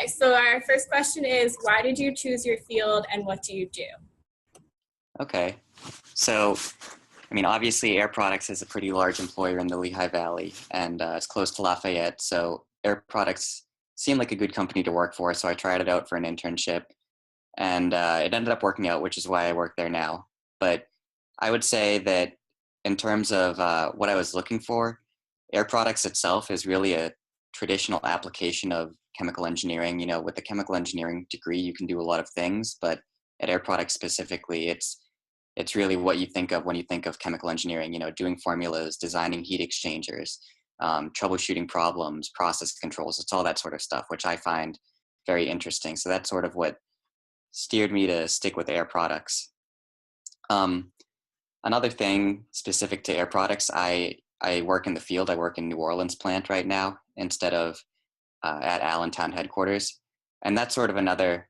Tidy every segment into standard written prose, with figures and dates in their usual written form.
so our first question is, why did you choose your field and what do you do? Okay, so I mean, obviously Air Products is a pretty large employer in the Lehigh Valley, and it's close to Lafayette, so Air Products seemed like a good company to work for, so I tried it out for an internship, and it ended up working out, which is why I work there now. But I would say that in terms of what I was looking for, Air Products itself is really a traditional application of chemical engineering. You know, with the chemical engineering degree, you can do a lot of things, but at Air Products specifically, it's really what you think of when you think of chemical engineering, you know, doing formulas, designing heat exchangers, troubleshooting problems, process controls. It's all that sort of stuff, which I find very interesting. So that's sort of what steered me to stick with Air Products. Another thing specific to Air Products, I work in the field. I work in New Orleans plant right now instead of at Allentown headquarters. And that's sort of another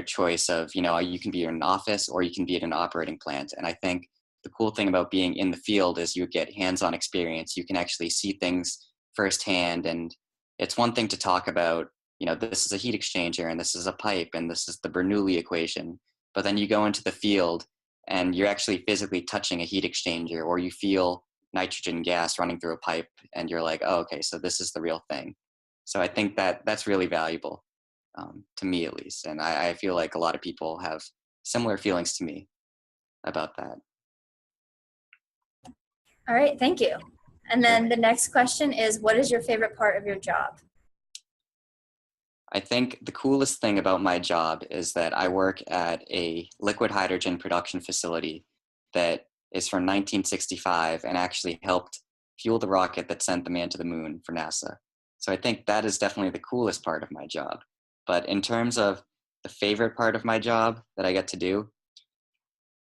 choice of, you know, you can be in an office or you can be at an operating plant. And I think the cool thing about being in the field is you get hands-on experience. You can actually see things firsthand. And it's one thing to talk about, you know, this is a heat exchanger and this is a pipe and this is the Bernoulli equation. But then you go into the field and you're actually physically touching a heat exchanger, or you feel nitrogen gas running through a pipe and you're like, oh, okay, so this is the real thing. So I think that that's really valuable. To me at least. And I feel like a lot of people have similar feelings to me about that. All right, thank you. And then the next question is, what is your favorite part of your job? I think the coolest thing about my job is that I work at a liquid hydrogen production facility that is from 1965 and actually helped fuel the rocket that sent the man to the moon for NASA. So I think that is definitely the coolest part of my job. But in terms of the favorite part of my job that I get to do,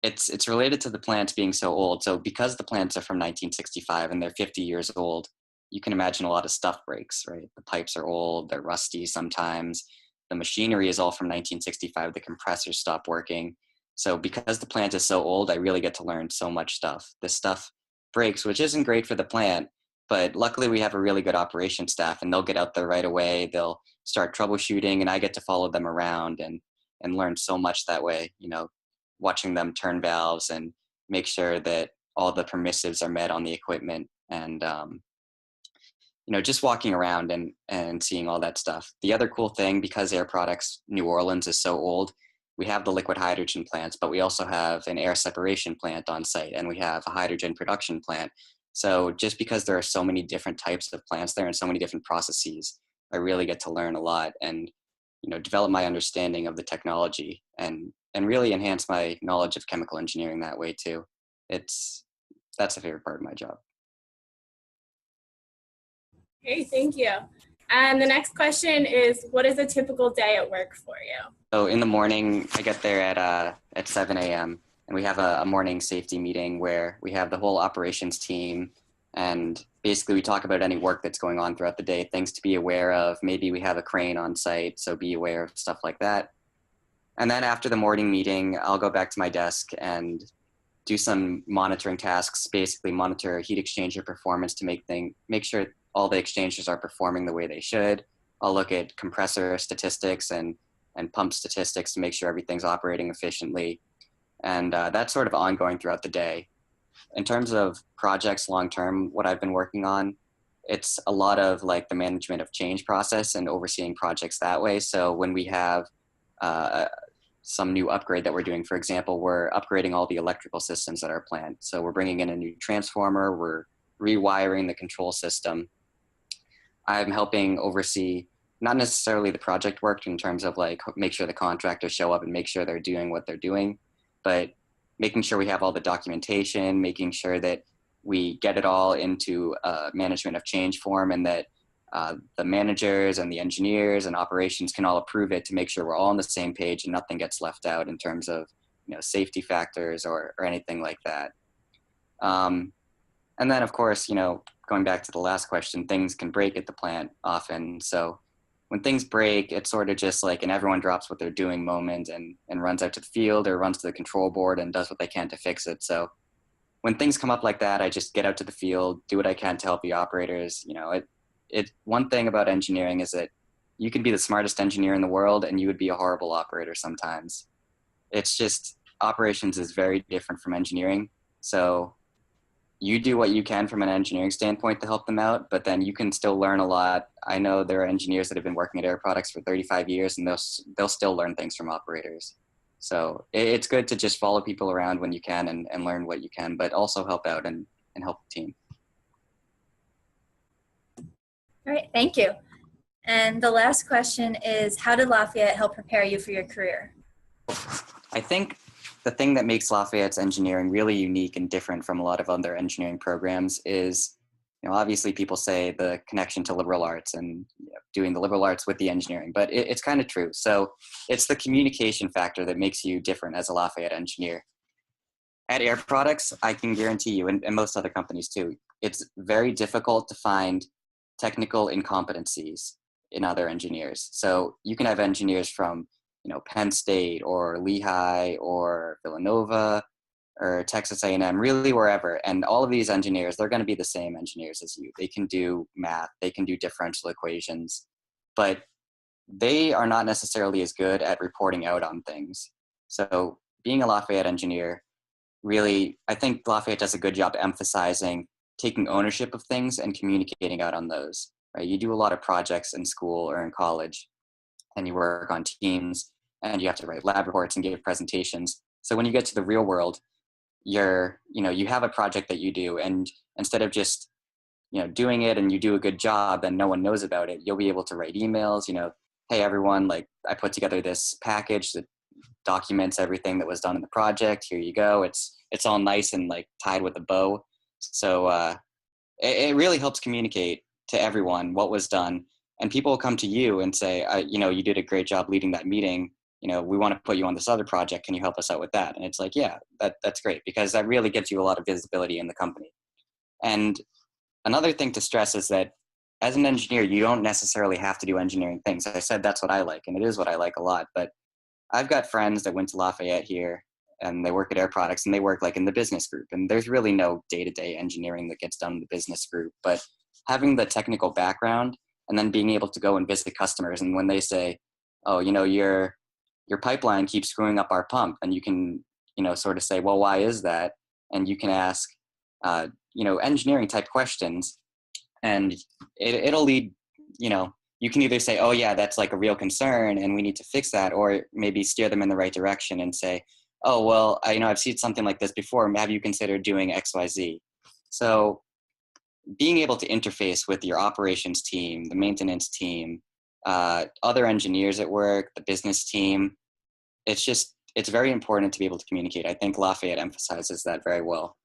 it's related to the plants being so old. So because the plants are from 1965 and they're 50 years old, you can imagine a lot of stuff breaks, right? The pipes are old, they're rusty sometimes. The machinery is all from 1965, the compressors stop working. So because the plant is so old, I really get to learn so much stuff. This stuff breaks, which isn't great for the plant, but luckily we have a really good operations staff and they'll get out there right away. They'll start troubleshooting and I get to follow them around and learn so much that way, you know, watching them turn valves and make sure that all the permissives are met on the equipment and, you know, just walking around and seeing all that stuff. The other cool thing, because Air Products New Orleans is so old, we have the liquid hydrogen plants, but we also have an air separation plant on site and we have a hydrogen production plant. So just because there are so many different types of plants there and so many different processes, I really get to learn a lot and, you know, develop my understanding of the technology and really enhance my knowledge of chemical engineering that way too. That's the favorite part of my job. Okay, thank you. And the next question is, what is a typical day at work for you? So in the morning, I get there at 7 a.m. and we have a morning safety meeting where we have the whole operations team and basically we talk about any work that's going on throughout the day, things to be aware of. Maybe we have a crane on site, so be aware of stuff like that. And then after the morning meeting, I'll go back to my desk and do some monitoring tasks, basically monitor heat exchanger performance to make sure all the exchangers are performing the way they should. I'll look at compressor statistics and pump statistics to make sure everything's operating efficiently. And that's sort of ongoing throughout the day. In terms of projects long-term, what I've been working on, it's a lot of like the management of change process and overseeing projects that way. So when we have some new upgrade that we're doing, for example, we're upgrading all the electrical systems at our plant. So we're bringing in a new transformer, we're rewiring the control system. I'm helping oversee not necessarily the project work in terms of like make sure the contractors show up and make sure they're doing what they're doing, but making sure we have all the documentation, making sure that we get it all into a management of change form and that the managers and the engineers and operations can all approve it to make sure we're all on the same page and nothing gets left out in terms of, you know, safety factors or anything like that. And then of course, you know, going back to the last question, things can break at the plant often. So when things break, it's sort of just like an everyone drops what they're doing moment and runs out to the field or runs to the control board and does what they can to fix it. So when things come up like that, I just get out to the field, do what I can to help the operators. You know, one thing about engineering is that you can be the smartest engineer in the world and you would be a horrible operator sometimes. It's just, operations is very different from engineering. So you do what you can from an engineering standpoint to help them out, but then you can still learn a lot. I know there are engineers that have been working at Air Products for 35 years and they'll still learn things from operators. So it's good to just follow people around when you can and learn what you can, but also help out and help the team. All right, thank you. And the last question is, how did Lafayette help prepare you for your career? I think the thing that makes Lafayette's engineering really unique and different from a lot of other engineering programs is, obviously people say the connection to liberal arts and doing the liberal arts with the engineering, but it's kind of true. So it's the communication factor that makes you different as a Lafayette engineer. At Air Products, I can guarantee you, and most other companies too, it's very difficult to find technical incompetencies in other engineers. So you can have engineers from, Penn State or Lehigh or Villanova or Texas A&M, really wherever. And all of these engineers, they're going to be the same engineers as you. They can do math, they can do differential equations, but they are not necessarily as good at reporting out on things. So being a Lafayette engineer, really, I think Lafayette does a good job emphasizing taking ownership of things and communicating out on those, right? You do a lot of projects in school or in college, and you work on teams, and you have to write lab reports and give presentations. So when you get to the real world, you have a project that you do, and instead of just, doing it and you do a good job and no one knows about it, you'll be able to write emails, hey everyone, like I put together this package that documents everything that was done in the project. Here you go. It's all nice and like tied with a bow. So it really helps communicate to everyone what was done. And people will come to you and say, you did a great job leading that meeting. We want to put you on this other project. Can you help us out with that? And it's like, yeah, that's great, because that really gives you a lot of visibility in the company. And another thing to stress is that as an engineer, you don't necessarily have to do engineering things. I said that's what I like, and it is what I like a lot. But I've got friends that went to Lafayette here, and they work at Air Products, and they work like in the business group. And there's really no day-to-day engineering that gets done in the business group. But having the technical background and then being able to go and visit customers, and when they say, oh, your pipeline keeps screwing up our pump, and you can, sort of say, well, why is that? And you can ask, engineering type questions, and it'll lead, you can either say, oh yeah, that's like a real concern and we need to fix that, or maybe steer them in the right direction and say, oh, well, I've seen something like this before. Have you considered doing X, Y, Z? So being able to interface with your operations team, the maintenance team, other engineers at work, the business team, it's very important to be able to communicate. I think Lafayette emphasizes that very well.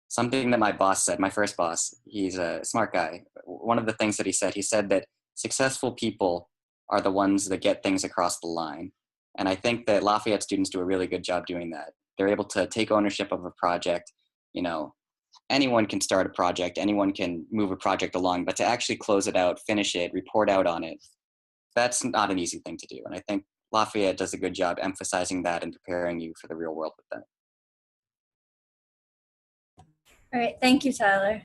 Something that my boss said, my first boss, he's a smart guy. One of the things that he said that successful people are the ones that get things across the line. And I think that Lafayette students do a really good job doing that. They're able to take ownership of a project. Anyone can start a project, anyone can move a project along, but to actually close it out, finish it, report out on it, that's not an easy thing to do. And I think Lafayette does a good job emphasizing that and preparing you for the real world with that. All right, thank you, Tyler.